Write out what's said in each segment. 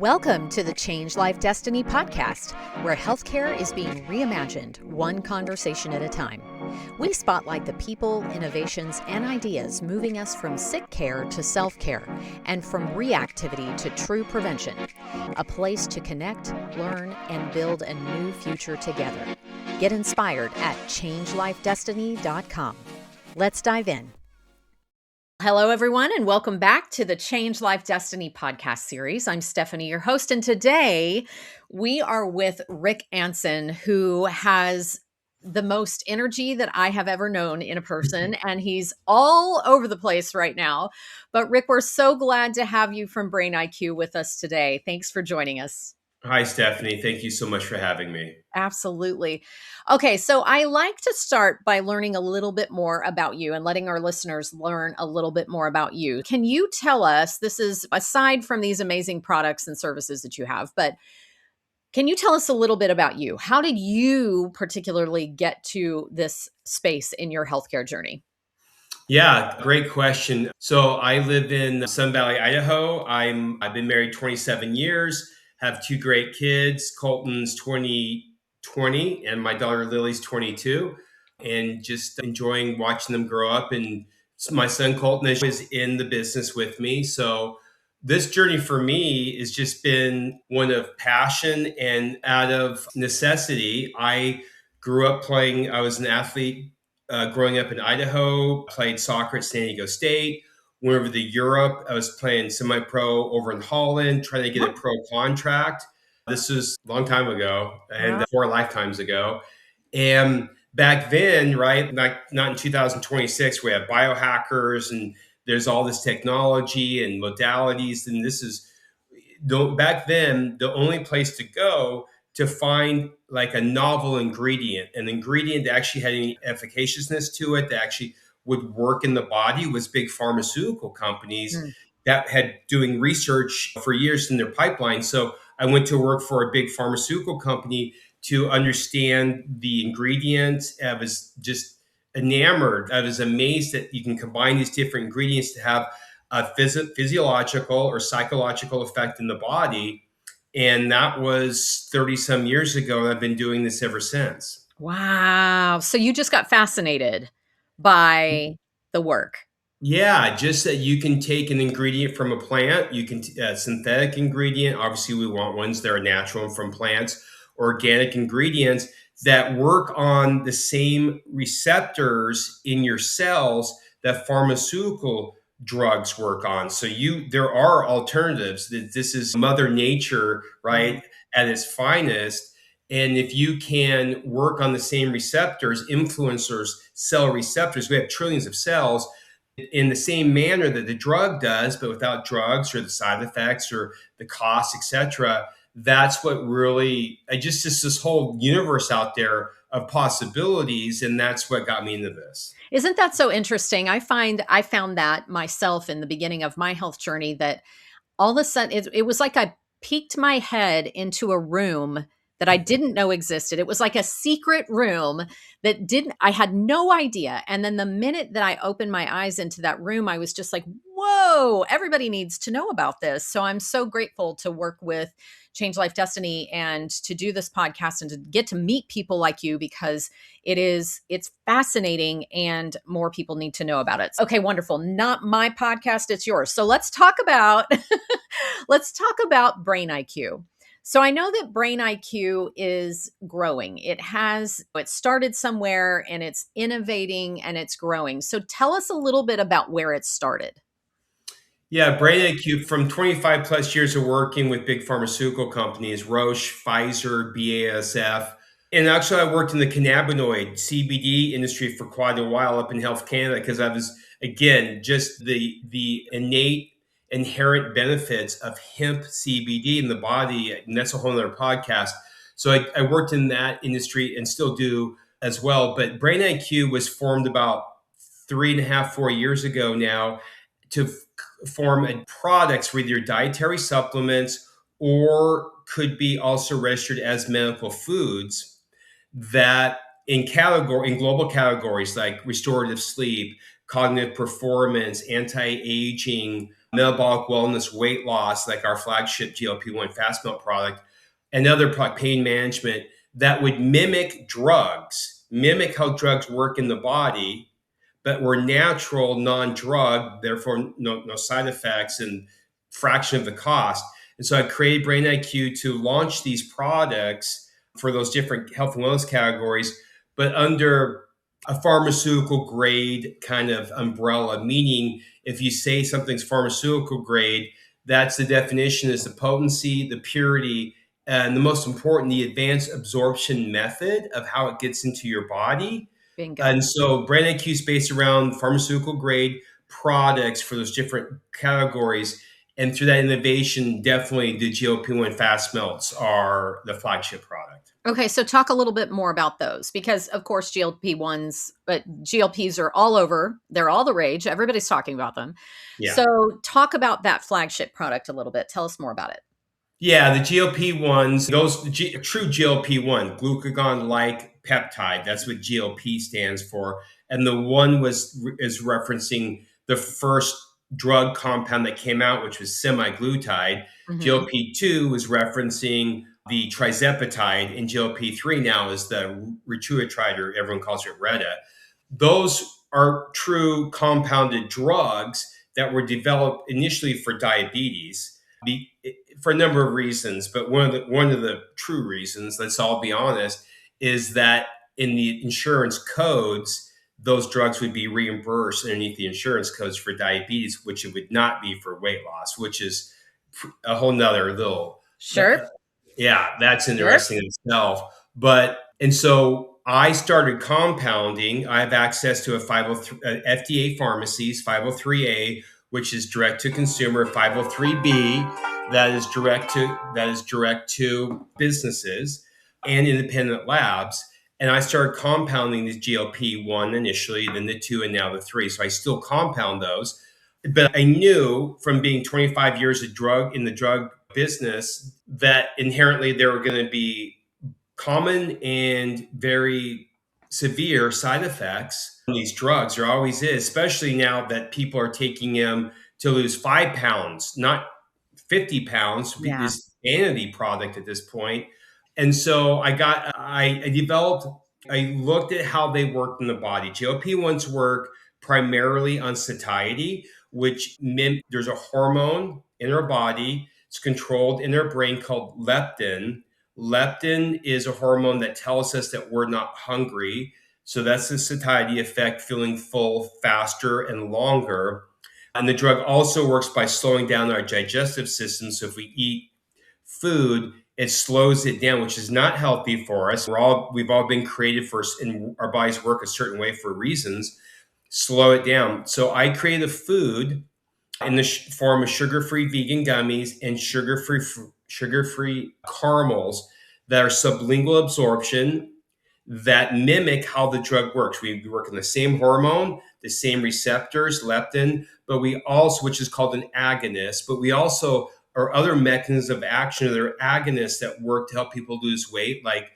Welcome to the Change Life Destiny podcast, where healthcare is being reimagined one conversation at a time. We spotlight the people, innovations, and ideas moving us from sick care to self-care and from reactivity to true prevention. A place to connect, learn, and build a new future together. Get inspired at changelifedestiny.com. Let's dive in. Hello, everyone, and welcome back to the Change Life Destiny podcast series. I'm Stephanie, your host, and today we are with Rick Anson, who has the most energy that I have ever known in a person, and he's all over the place right now. But Rick, we're so glad to have you from Brain IQ with us today. Thanks for joining us. Hi, Stephanie. Thank you so much for having me. Absolutely. Okay, so I like to start by learning a little bit more about you and letting our listeners learn a little bit more about you. Can you tell us, this is aside from these amazing products and services that you have, but can you tell us a little bit about you? How did you particularly get to this space in your healthcare journey? Yeah, great question. So I live in Sun Valley, Idaho. I've been married 27 years, have two great kids. Colton's 20, and my daughter Lily's 22, and just enjoying watching them grow up. And my son Colton is in the business with me. So this journey for me has just been one of passion and out of necessity. I grew up playing, I was an athlete growing up in Idaho, played soccer at San Diego State, went over to Europe. I was playing semi-pro over in Holland, trying to get a pro contract. This was a long time ago and 4 lifetimes ago. And back then, right, not in 2026, we have biohackers and there's all this technology and modalities. And this is, back then, the only place to go to find like a novel ingredient, an ingredient that actually had any efficaciousness to it, that actually would work in the body, was big pharmaceutical companies that had doing research for years in their pipeline. So I went to work for a big pharmaceutical company to understand the ingredients. I was just enamored. I was amazed that you can combine these different ingredients to have a physiological or psychological effect in the body. And that was 30 some years ago. And I've been doing this ever since. Wow. So you just got fascinated by the work. Yeah, just that you can take an ingredient from a plant, you can a synthetic ingredient. Obviously, we want ones that are natural and from plants, organic ingredients that work on the same receptors in your cells that pharmaceutical drugs work on. So there are alternatives. This is Mother Nature, right, at its finest. And if you can work on the same receptors, influencers, cell receptors, we have trillions of cells in the same manner that the drug does, but without drugs or the side effects or the costs, etc. That's what really, just this whole universe out there of possibilities, and that's what got me into this. Isn't that so interesting? I found that myself in the beginning of my health journey, that all of a sudden it was like I peeked my head into a room that I didn't know existed. It was like a secret room I had no idea. And then the minute that I opened my eyes into that room, I was just like, whoa, everybody needs to know about this. So I'm so grateful to work with Change Life Destiny and to do this podcast and to get to meet people like you, because it's fascinating and more people need to know about it. Okay, wonderful. Not my podcast, it's yours. So let's talk about Brain IQ. So I know that Brain IQ is growing. It started somewhere and it's innovating and it's growing. So tell us a little bit about where it started. Yeah, Brain IQ, from 25 plus years of working with big pharmaceutical companies, Roche, Pfizer, BASF. And actually, I worked in the cannabinoid CBD industry for quite a while up in Health Canada, because I was, again, just the innate inherent benefits of hemp CBD in the body. And that's a whole other podcast. So I worked in that industry and still do as well. But Brain IQ was formed about 3.5, 4 years ago now to form products with your dietary supplements, or could be also registered as medical foods, that in global categories like restorative sleep, cognitive performance, anti-aging, metabolic wellness, weight loss, like our flagship GLP-1 fast melt product, and other product, pain management, that would mimic drugs, mimic how drugs work in the body, but were natural, non-drug, therefore no side effects and fraction of the cost. And so I created Brain IQ to launch these products for those different health and wellness categories, but under a pharmaceutical grade kind of umbrella, meaning if you say something's pharmaceutical grade, that's the definition is the potency, the purity, and the most important, the advanced absorption method of how it gets into your body. Bingo. And so Brain IQ is based around pharmaceutical grade products for those different categories. And through that innovation, definitely the GLP-1 fast melts are the flagship product. Okay, so talk a little bit more about those because, of course, GLP-1s, but GLPs are all over. They're all the rage. Everybody's talking about them. Yeah. So talk about that flagship product a little bit. Tell us more about it. Yeah, the GLP-1s, true GLP-1, glucagon-like peptide, that's what GLP stands for. And the one is referencing the first drug compound that came out, which was semaglutide. GLP-2 was referencing the trizepatide, and GLP-3 now is the ritutride, or everyone calls it Retta. Those are true compounded drugs that were developed initially for diabetes for a number of reasons. But one of the true reasons, let's all be honest, is that in the insurance codes, those drugs would be reimbursed underneath the insurance codes for diabetes, which it would not be for weight loss, which is a whole nother little. Sure. Yeah, that's interesting in itself. And so I started compounding. I have access to a 503 FDA pharmacies, 503A, which is direct to consumer, 503B, that is direct to businesses and independent labs. And I started compounding these GLP-1 initially, then the 2, and now the 3. So I still compound those. But I knew from being 25 years in the drug business that inherently there were going to be common and very severe side effects from these drugs. There always is, especially now that people are taking them to lose 5 pounds, not 50 pounds. Yeah. This vanity product at this point. And so I looked at how they worked in the body. GLP-1s work primarily on satiety, which there's a hormone in our body. It's controlled in our brain called leptin. Leptin is a hormone that tells us that we're not hungry. So that's the satiety effect, feeling full faster and longer. And the drug also works by slowing down our digestive system. So if we eat food, it slows it down, which is not healthy for us. We've all been created for, and our bodies work a certain way for reasons. Slow it down. So I created a food in the form of sugar-free vegan gummies and sugar-free caramels that are sublingual absorption that mimic how the drug works. We work on the same hormone, the same receptors, leptin, but we also, which is called an agonist, but we also are other mechanisms of action. There are agonists that work to help people lose weight, like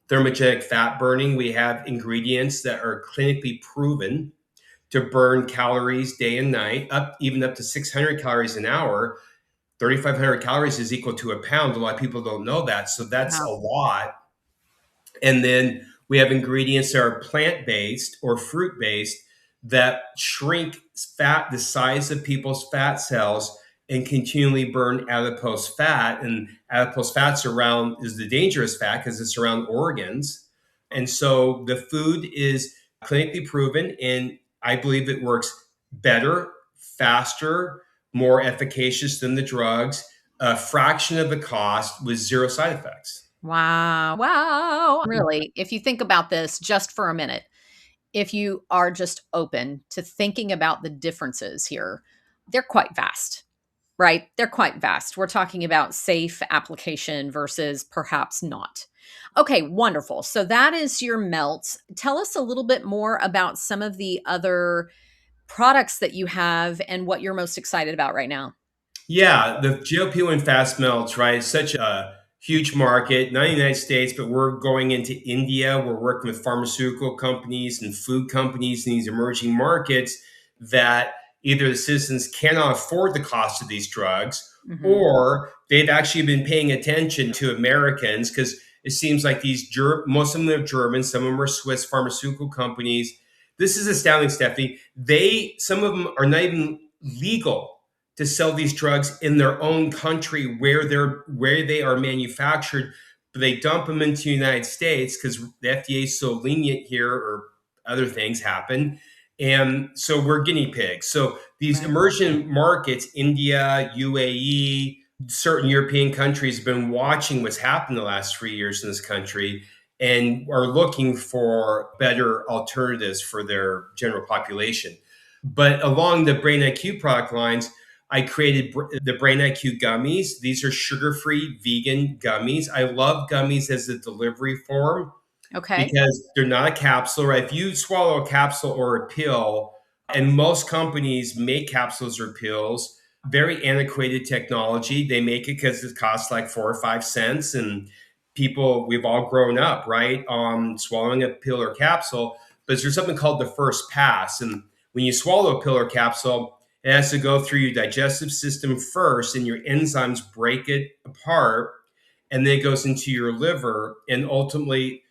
thermogenic fat burning. We have ingredients that are clinically proven to burn calories day and night, even up to 600 calories an hour. 3,500 calories is equal to a pound. A lot of people don't know that. So that's a lot. And then we have ingredients that are plant-based or fruit-based that shrink fat the size of people's fat cells and continually burn adipose fat. And adipose fat's is the dangerous fat because it's around organs. And so the food is clinically proven, and I believe it works better, faster, more efficacious than the drugs, a fraction of the cost with zero side effects. Wow. Wow. Really, if you think about this just for a minute, if you are just open to thinking about the differences here, they're quite vast, right? They're quite vast. We're talking about safe application versus perhaps not. Okay, wonderful. So that is your melts. Tell us a little bit more about some of the other products that you have and what you're most excited about right now. Yeah, the GLP-1 fast melts, right? It's such a huge market, not in the United States, but we're going into India. We're working with pharmaceutical companies and food companies in these emerging markets that either the citizens cannot afford the cost of these drugs, Mm-hmm. or they've actually been paying attention to Americans, because it seems like most of them are German, some of them are Swiss pharmaceutical companies. This is astounding, Stephanie. Some of them are not even legal to sell these drugs in their own country where they are manufactured, but they dump them into the United States because the FDA is so lenient here, or other things happen. And so we're guinea pigs. So these Right. emerging markets, India, UAE, certain European countries have been watching what's happened the last 3 years in this country and are looking for better alternatives for their general population. But along the Brain IQ product lines, I created the Brain IQ gummies. These are sugar-free vegan gummies. I love gummies as a delivery form Okay. because they're not a capsule, right? If you swallow a capsule or a pill, and most companies make capsules or pills, very antiquated technology. They make it because it costs like 4 or 5 cents, and we've all grown up, right, on swallowing a pill or capsule. But there's something called the first pass, and when you swallow a pill or capsule, it has to go through your digestive system first, and your enzymes break it apart, and then it goes into your liver, and ultimately,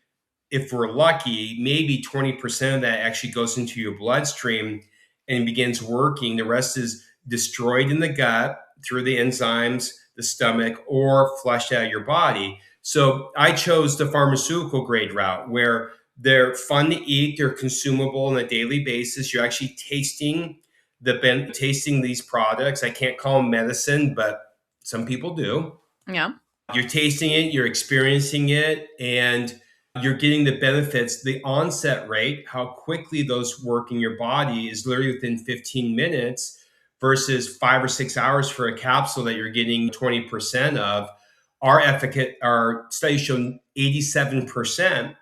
if we're lucky, maybe 20% of that actually goes into your bloodstream and begins working. The rest is destroyed in the gut through the enzymes, the stomach, or flushed out of your body. So I chose the pharmaceutical grade route, where they're fun to eat, they're consumable on a daily basis. You're actually tasting these products. I can't call them medicine, but some people do. Yeah. You're tasting it, you're experiencing it, and you're getting the benefits. The onset rate, how quickly those work in your body, is literally within 15 minutes versus 5 or 6 hours for a capsule that you're getting 20% of. Our studies show 87%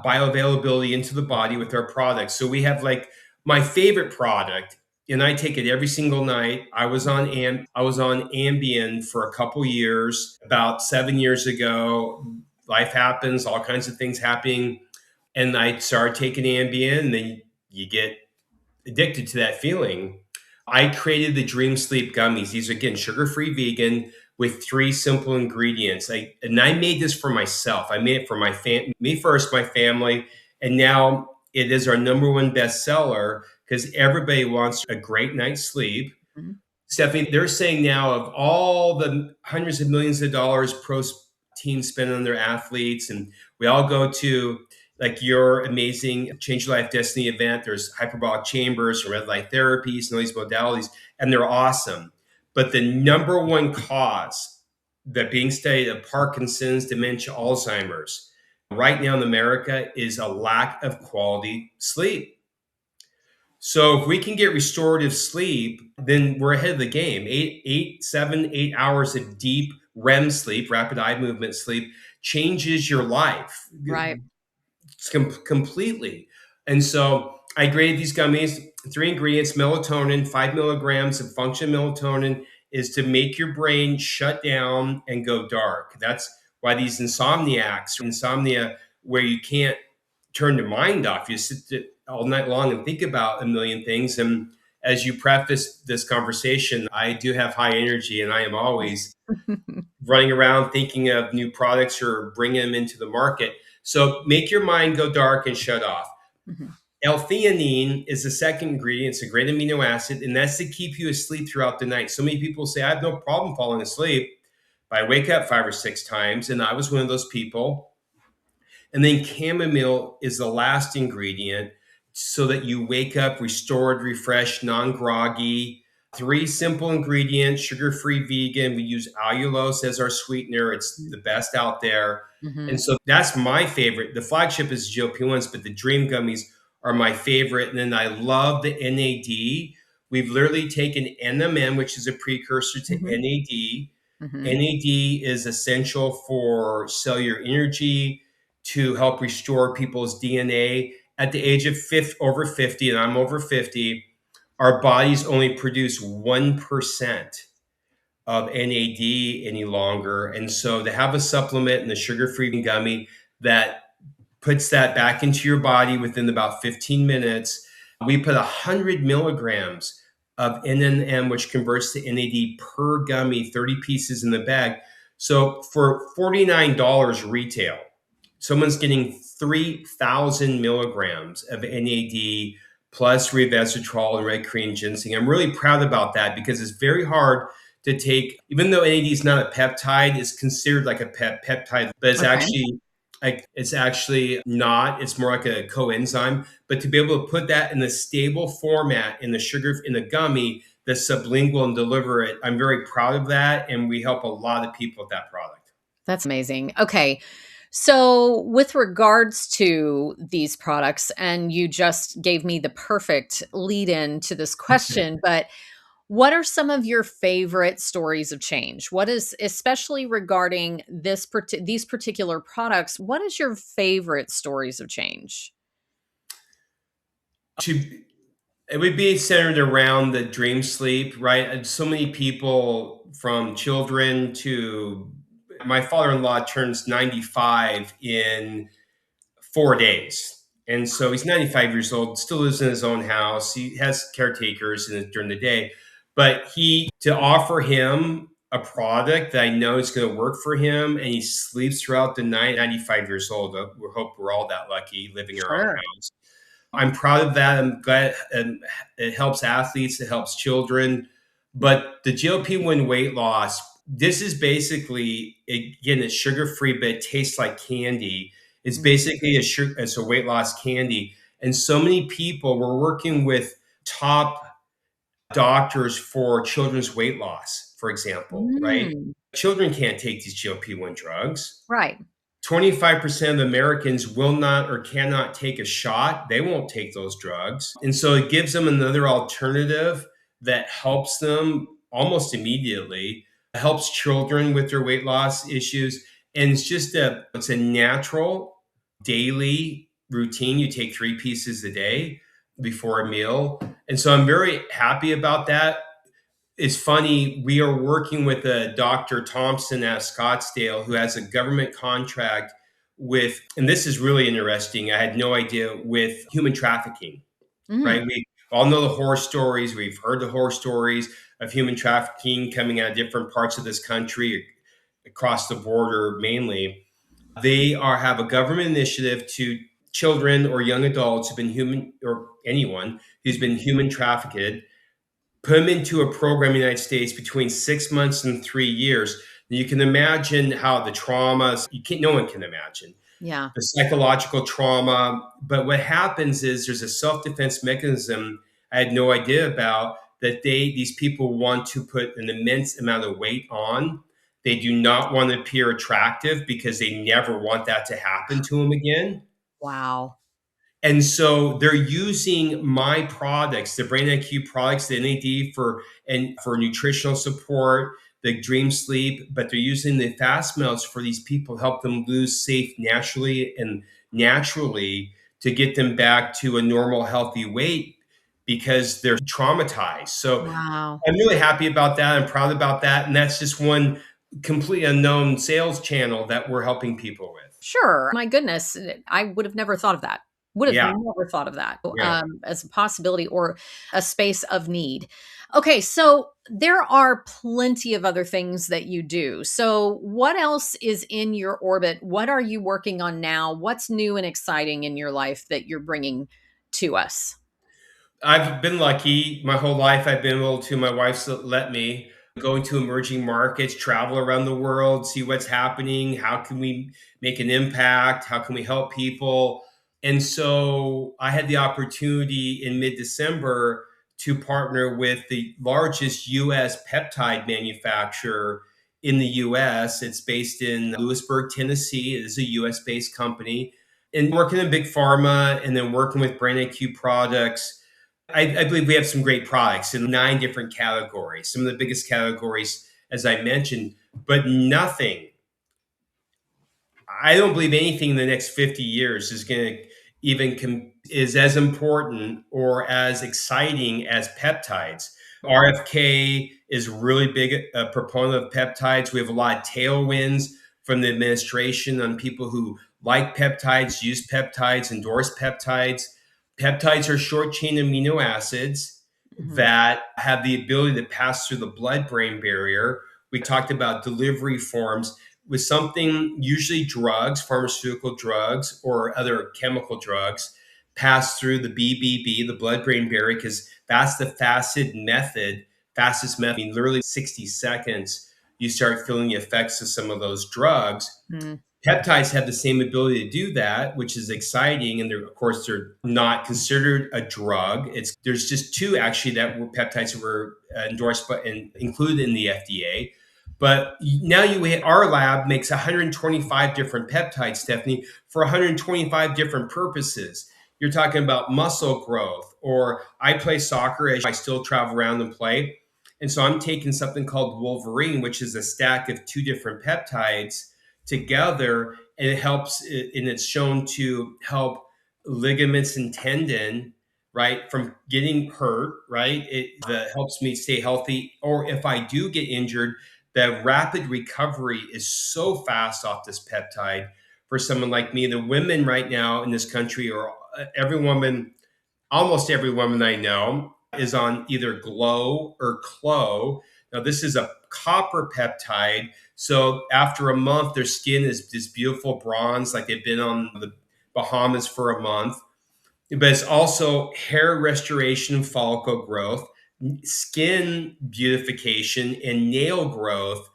bioavailability into the body with our products. So we have, like, my favorite product, and I take it every single night. I was on Ambien for a couple years. About 7 years ago, life happens, all kinds of things happening, and I started taking Ambien. And then you get addicted to that feeling. I created the Dream Sleep gummies. These are, again, sugar-free vegan with 3 simple ingredients. I made this for myself. I made it for me first, my family, and now it is our number 1 bestseller because everybody wants a great night's sleep. Mhm. Stephanie, they're saying now, of all the hundreds of millions of dollars pro teams spend on their athletes, and we all go to, like, your amazing Change Your Life Destiny event. There's hyperbolic chambers and red light therapies and all these modalities, and they're awesome. But the number 1 cause that being studied of Parkinson's, dementia, Alzheimer's right now in America is a lack of quality sleep. So if we can get restorative sleep, then we're ahead of the game. 8 hours of deep REM sleep, rapid eye movement sleep, changes your life Right. completely. And so I graded these gummies, 3 ingredients: melatonin, 5 milligrams of functional melatonin is to make your brain shut down and go dark. That's why these insomnia, where you can't turn your mind off. You sit all night long and think about a million things. And as you preface this conversation, I do have high energy, and I am always running around thinking of new products or bringing them into the market. So make your mind go dark and shut off. Mhm. L-theanine is the second ingredient. It's a great amino acid, and that's to keep you asleep throughout the night. So many people say, I have no problem falling asleep, but I wake up 5 or 6 times, and I was one of those people. And then chamomile is the last ingredient, so that you wake up restored, refreshed, non-groggy. 3 simple ingredients, sugar-free vegan. We use allulose as our sweetener. It's the best out there. Mhm. And so that's my favorite. The flagship is GLP-1s, but the Dream Gummies are my favorite. And then I love the NAD. We've literally taken NMN, which is a precursor to Mhm. NAD. Mhm. NAD is essential for cellular energy, to help restore people's DNA. At the age of over 50, and I'm over 50, our bodies only produce 1% of NAD any longer. And so to have a supplement in the sugar-free gummy that puts that back into your body within about 15 minutes, we put 100 milligrams of NNM, which converts to NAD per gummy, 30 pieces in the bag. So for $49 retail, someone's getting 3,000 milligrams of NAD plus resveratrol and red Korean ginseng. I'm really proud about that because it's very hard to take, even though NAD is not a peptide, it's considered like a peptide, but Okay. it's actually not. It's more like a coenzyme. But to be able to put that in a stable format in the sugar in the gummy, the sublingual, and deliver it, I'm very proud of that, and we help a lot of people with that product. That's amazing. Okay. So, with regards to these products, and you just gave me the perfect lead in to this question, but what are some of your favorite stories of change? What is, especially regarding these particular products, what is your favorite stories of change? To It would be centered around the dream sleep, right? And so many people, from children to my father-in-law, turns 95 in 4 days. And so he's 95 years old, still lives in his own house. He has caretakers during the day. But to offer him a product that I know is going to work for him and he sleeps throughout the night, 95 years old. We hope we're all that lucky living in our own Sure. house. I'm proud of that. I'm glad, and it helps athletes, it helps children. But the GLP-1 weight loss, this is basically, again, it's sugar-free, but it tastes like candy. It's Mm. basically it's a weight loss candy. And so many people, we're working with top doctors for children's weight loss, for example, right? Mm. Children can't take these GLP-1 drugs. Right. 25% of Americans will not or cannot take a shot. They won't take those drugs. And so it gives them another alternative that helps them almost immediately, helps children with their weight loss issues. And it's a natural daily routine. You take 3 pieces a day before a meal. And so I'm very happy about that. It's funny, we are working with a Dr. Thompson at Scottsdale who has a government contract with, and this is really interesting, I had no idea, with human trafficking, Mm. right? We all know the horror stories. We've heard the horror stories of human trafficking coming out of different parts of this country, across the border mainly. Have a government initiative to children or young adults who've been human, or anyone who's been human trafficked, put them into a program in the United States between 6 months and 3 years. You can imagine how the traumas, no one can imagine Yeah. the psychological trauma. But what happens is there's a self-defense mechanism I had no idea about, that these people want to put an immense amount of weight on. They do not want to appear attractive because they never want that to happen to them again. Wow. And so they're using my products, the Brain IQ products, the NAD for nutritional support, the dream sleep, but they're using the fast melts for these people to help them lose safe naturally to get them back to a normal healthy weight because they're traumatized. So Wow. I'm really happy about that. I'm proud about that. And that's just one completely unknown sales channel that we're helping people with. Sure. My goodness, I would have never thought of that. Would have Yeah. never thought of that, Yeah. as a possibility or a space of need. Okay, so there are plenty of other things that you do. So what else is in your orbit? What are you working on now? What's new and exciting in your life that you're bringing to us? I've been lucky my whole life. I've been able to, my wife's let me go into emerging markets, travel around the world, see what's happening. How can we make an impact? How can we help people? And so I had the opportunity in mid December to partner with the largest US peptide manufacturer in the US. It's based in Lewisburg, Tennessee. It is a US based company. And working in big pharma and then working with Brain IQ products, I believe we have some great products in 9 different categories, some of the biggest categories, as I mentioned, but I don't believe anything in the next 50 years is going to is as important or as exciting as peptides. RFK is really big a proponent of peptides. We have a lot of tailwinds from the administration on people who like peptides, use peptides, endorse peptides. Peptides are short chain amino acids. Mhm. that have the ability to pass through the blood-brain barrier. We talked about delivery forms with something, usually drugs, pharmaceutical drugs, or other chemical drugs, pass through the BBB, the blood-brain barrier, because that's the fastest method. I mean, literally 60 seconds, you start feeling the effects of some of those drugs. Mm. Peptides have the same ability to do that, which is exciting. And of course, they're not considered a drug. There's just two actually that were peptides that were endorsed and included in the FDA. But now our lab makes 125 different peptides, Stephanie, for 125 different purposes. You're talking about muscle growth, or I play soccer as I still travel around and play. And so I'm taking something called Wolverine, which is a stack of two different peptides together, and it's shown to help ligaments and tendon, right, from getting hurt, right. That helps me stay healthy, or if I do get injured, the rapid recovery is so fast off this peptide. For someone like me, the women right now in this country, or every woman almost every woman I know is on either Glow or Clo. Now, this is a copper peptide. So after a month, their skin is this beautiful bronze, like they've been on the Bahamas for a month. But it's also hair restoration and follicle growth, skin beautification, and nail growth.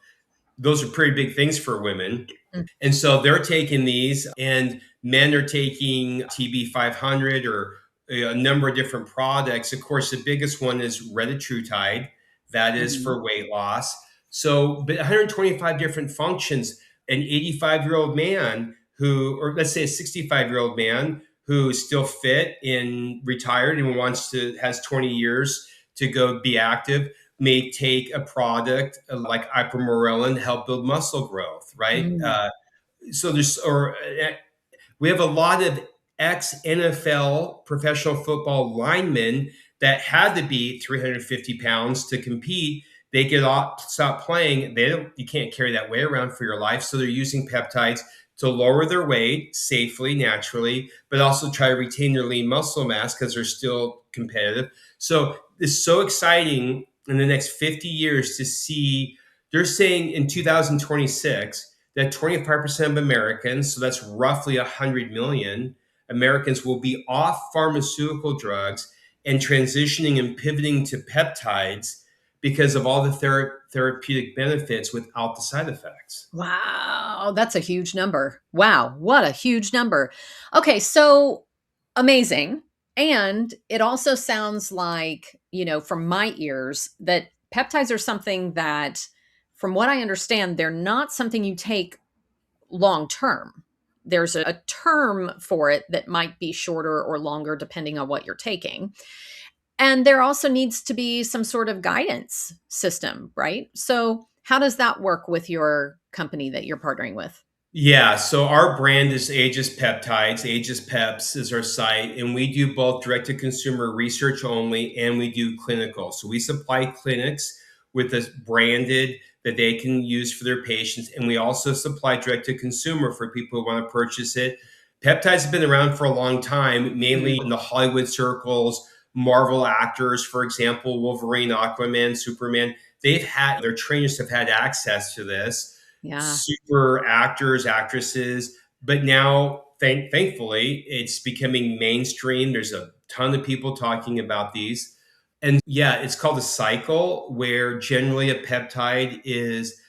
Those are pretty big things for women. Mm. And so they're taking these, and men are taking TB 500 or a number of different products. Of course, the biggest one is retatrutide, that is Mhm. for weight loss. So, but 125 different functions. An 85-year-old man or let's say a 65-year-old man who's still fit and retired and has 20 years to go be active, may take a product like ipamorelin to help build muscle growth, right? Mm. So we have a lot of ex NFL professional football linemen that had to be 350 pounds to compete. They stop playing. You can't carry that weight around for your life. So they're using peptides to lower their weight safely, naturally, but also try to retain their lean muscle mass because they're still competitive. So it's so exciting in the next 50 years to see. They're saying in 2026 that 25% of Americans, so that's roughly 100 million Americans, will be off pharmaceutical drugs and transitioning and pivoting to peptides because of all the therapeutic benefits without the side effects. Wow, that's a huge number. Wow, what a huge number. Okay, so amazing. And it also sounds like, from my ears, that peptides are something that, from what I understand, they're not something you take long term. There's a term for it that might be shorter or longer depending on what you're taking. And there also needs to be some sort of guidance system, right? So, how does that work with your company that you're partnering with? Yeah, so our brand is Aegis Peptides. Aegis Peps is our site, and we do both direct to consumer research only, and we do clinical. So we supply clinics with this branded that they can use for their patients, and we also supply direct to consumer for people who want to purchase it. Peptides have been around for a long time, Mm. mainly in the Hollywood circles. Marvel actors, for example, Wolverine, Aquaman, Superman, their trainers have had access to this. Yeah. Super actors, actresses, but now thankfully it's becoming mainstream. There's a ton of people talking about these. And yeah, it's called a cycle, where generally a peptide is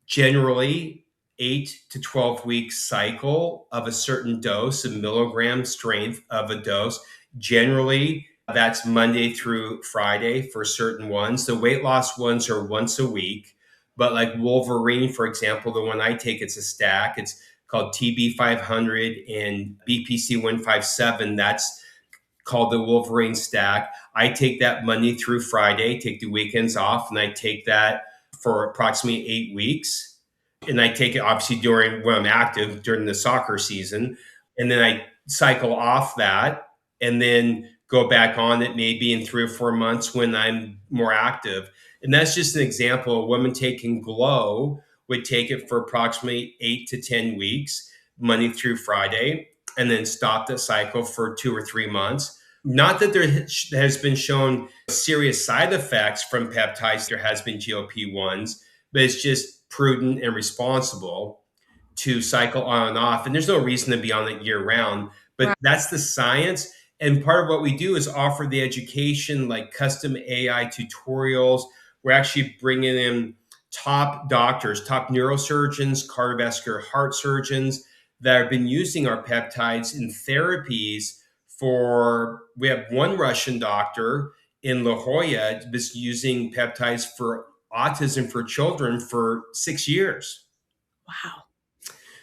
generally 8 to 12 week cycle of a certain dose, a milligram strength of a dose. Generally, that's Monday through Friday for certain ones. The weight loss ones are once a week. But like Wolverine, for example, the one I take, it's a stack. It's called TB 500 and BPC 157. That's called the Wolverine stack. I take that Monday through Friday, take the weekends off, and I take that for approximately 8 weeks. And I take it obviously during when I'm active during the soccer season. And then I cycle off that and then go back on it maybe in 3 or 4 months when I'm more active. And that's just an example. A woman taking Glow would take it for approximately 8 to 10 weeks, Monday through Friday, and then stop the cycle for 2 or 3 months. Not that there has been shown serious side effects from peptides. There has been GLP-1s, but it's just prudent and responsible to cycle on and off. And there's no reason to be on it year round, but Right. that's the science. And part of what we do is offer the education, like custom AI tutorials. We're actually bringing in top doctors, top neurosurgeons, cardiovascular heart surgeons that have been using our peptides in therapies for, we have one Russian doctor in La Jolla that's using peptides for autism for children for 6 years. Wow.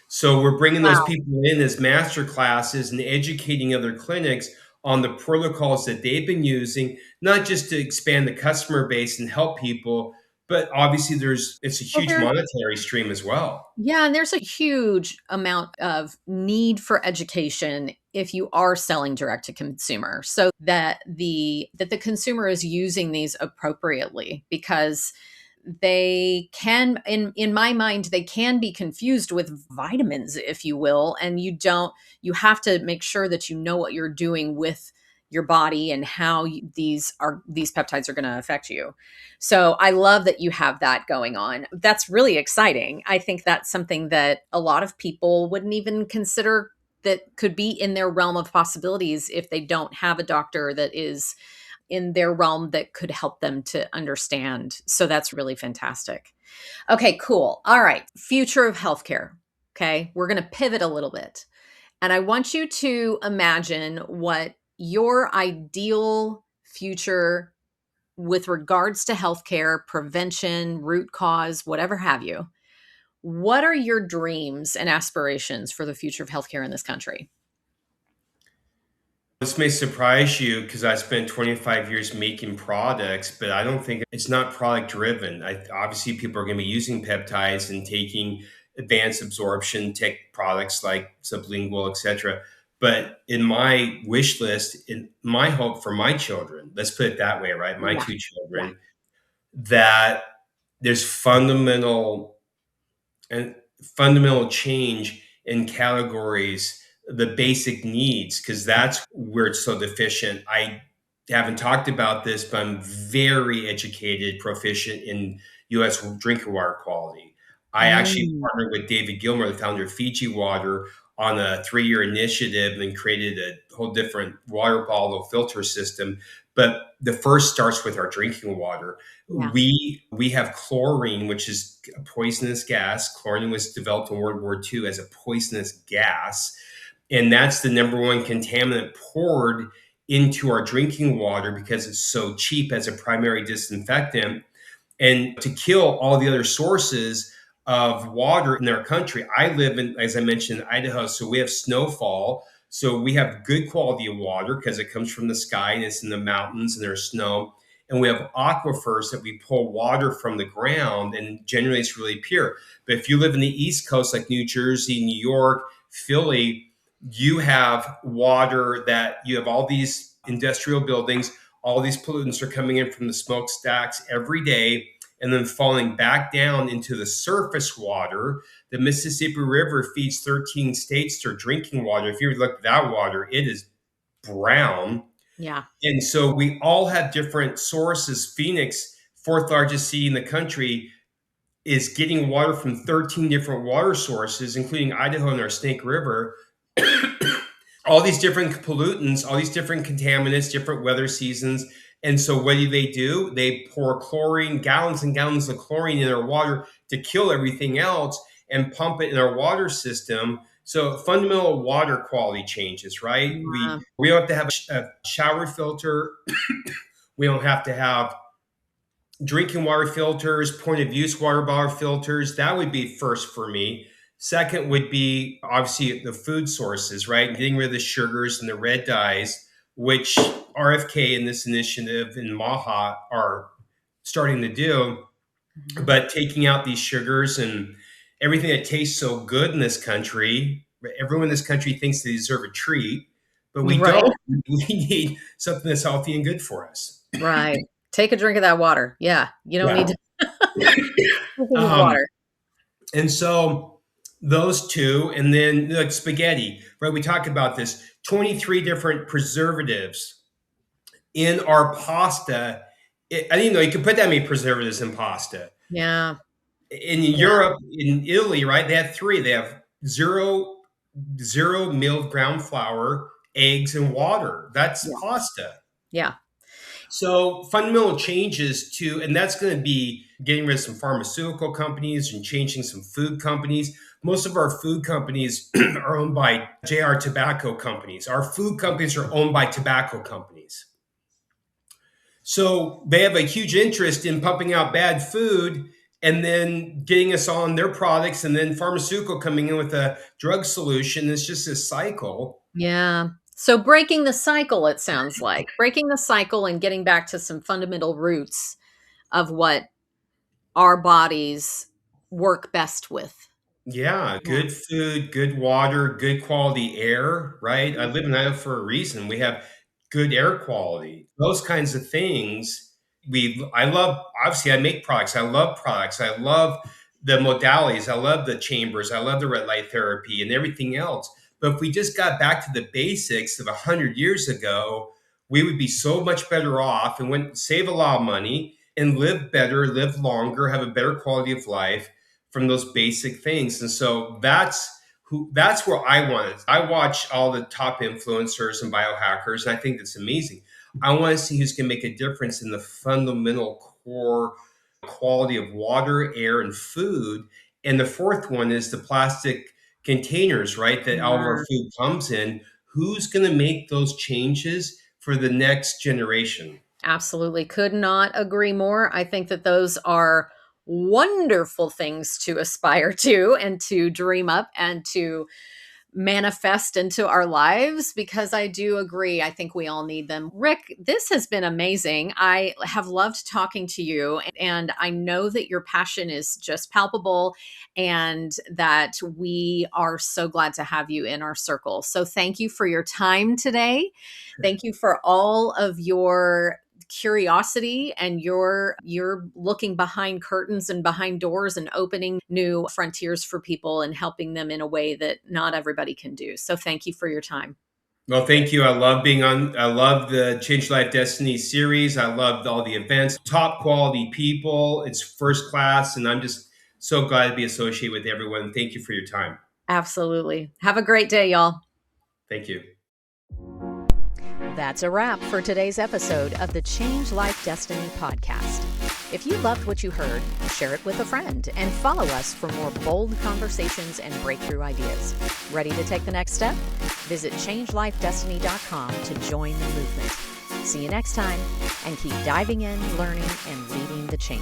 So we're bringing those Wow. people in as master classes and educating other clinics on the protocols that they've been using, not just to expand the customer base and help people, but obviously it's a Well, huge monetary stream as well. yeah, and there's a huge amount of need for education if you are selling direct to consumer, so that the consumer is using these appropriately, because they can, in my mind, they can be confused with vitamins, if you will, and you have to make sure that you know what you're doing with your body and how these peptides are going to affect you. So I love that you have that going on. That's really exciting. I think that's something that a lot of people wouldn't even consider that could be in their realm of possibilities if they don't have a doctor that is in their realm that could help them to understand. So that's really fantastic. Okay, cool. All right. Future of healthcare. Okay. We're going to pivot a little bit. And I want you to imagine what your ideal future with regards to healthcare, prevention, root cause, whatever have you. What are your dreams and aspirations for the future of healthcare in this country? This may surprise you because I spent 25 years making products, but I don't think it's not product driven. Obviously, people are going to be using peptides and taking advanced absorption tech products like sublingual, etc. But in my wish list, in my hope for my children, let's put it that way, right? My Yeah. two Yeah. children, that there's and fundamental change in categories, the basic needs, because that's where it's so deficient. I haven't talked about this, but I'm very educated, proficient in US drinking water quality. I actually Mm, partnered with David Gilmer, the founder of Fiji Water, on a 3-year initiative and created a whole different water bottle filter system. But the first starts with our drinking water. yeah. We have chlorine, which is a poisonous gas. Chlorine was developed in World War II as a poisonous gas, and that's the number one contaminant poured into our drinking water because it's so cheap as a primary disinfectant. And to kill all the other sources of water in our country. I live in, as I mentioned, Idaho, so we have snowfall. So we have good quality of water because it comes from the sky and it's in the mountains and there's snow. And we have aquifers that we pull water from the ground, and generally it's really pure. But if you live in the East Coast, like New Jersey, New York, Philly, you have water that you have all these industrial buildings, all these pollutants are coming in from the smokestacks every day and then falling back down into the surface water. The Mississippi River feeds 13 states their drinking water. If you look at that water, it is brown. Yeah. And so we all have different sources. Phoenix, fourth largest city in the country, is getting water from 13 different water sources, including Idaho and our Snake River. All these different pollutants, all these different contaminants, different weather seasons. And so what do? They pour chlorine, gallons and gallons of chlorine in our water to kill everything else and pump it in our water system. So fundamental water quality changes, right? Yeah. We don't have to have a shower filter. We don't have to have drinking water filters, point of use water bottle filters. That would be first for me. Second would be obviously the food sources, right? Getting rid of the sugars and the red dyes, which RFK and this initiative in Maha are starting to do. Mhm. But taking out these sugars and everything that tastes so good in this country, everyone in this country thinks they deserve a treat, but we Right. don't. We need something that's healthy and good for us. Right. Take a drink of that water. Yeah. You don't need Yeah. to drink any Um, water. And so those two, and then like spaghetti, right? We talk about this 23 different preservatives in our pasta. I didn't know you could put that many preservatives in pasta. Yeah. In Yeah. Europe, in Italy, right? They have three. They have zero milled ground flour, eggs, and water. That's Yeah. pasta. Yeah. So fundamental changes to, and that's going to be getting rid of some pharmaceutical companies and changing some food companies. Most of our food companies are owned by JR tobacco companies. Our food companies are owned by tobacco companies. So they have a huge interest in pumping out bad food and then getting us on their products, and then pharmaceutical coming in with a drug solution. It's just this cycle. Yeah. So breaking the cycle, it sounds like breaking the cycle and getting back to some fundamental roots of what our bodies work best with. Yeah, Yeah. good food, good water, good quality air, right? I live in Idaho for a reason. We have good air quality. Those kinds of things. I love, obviously I make products. I love products. I love the modalities. I love the chambers. I love the red light therapy and everything else. But if we just got back to the basics of 100 years ago, we would be so much better off and would save a lot of money and live better, live longer, have a better quality of life from those basic things. And so that's where I want it. I watch all the top influencers and biohackers, and I think that's amazing. I want to see who's going to make a difference in the fundamental core quality of water, air, and food. And the fourth one is the plastic containers, right? That all of our Yeah. food comes in. Who's going to make those changes for the next generation? Absolutely. Could not agree more. I think that those are wonderful things to aspire to and to dream up and to manifest into our lives, because I do agree. I think we all need them. Rick, this has been amazing. I have loved talking to you, and I know that your passion is just palpable and that we are so glad to have you in our circle. So thank you for your time today. Thank you for all of your curiosity and you're looking behind curtains and behind doors and opening new frontiers for people and helping them in a way that not everybody can do. So thank you for your time. Well, thank you. I love being on. I love the Change Life Destiny series. I loved all the events, top quality people. It's first class, and I'm just so glad to be associated with everyone. Thank you for your time. Absolutely. Have a great day, y'all. Thank you. That's a wrap for today's episode of the Change Life Destiny podcast. If you loved what you heard, share it with a friend and follow us for more bold conversations and breakthrough ideas. Ready to take the next step? Visit changelifedestiny.com to join the movement. See you next time, and keep diving in, learning, and leading the change.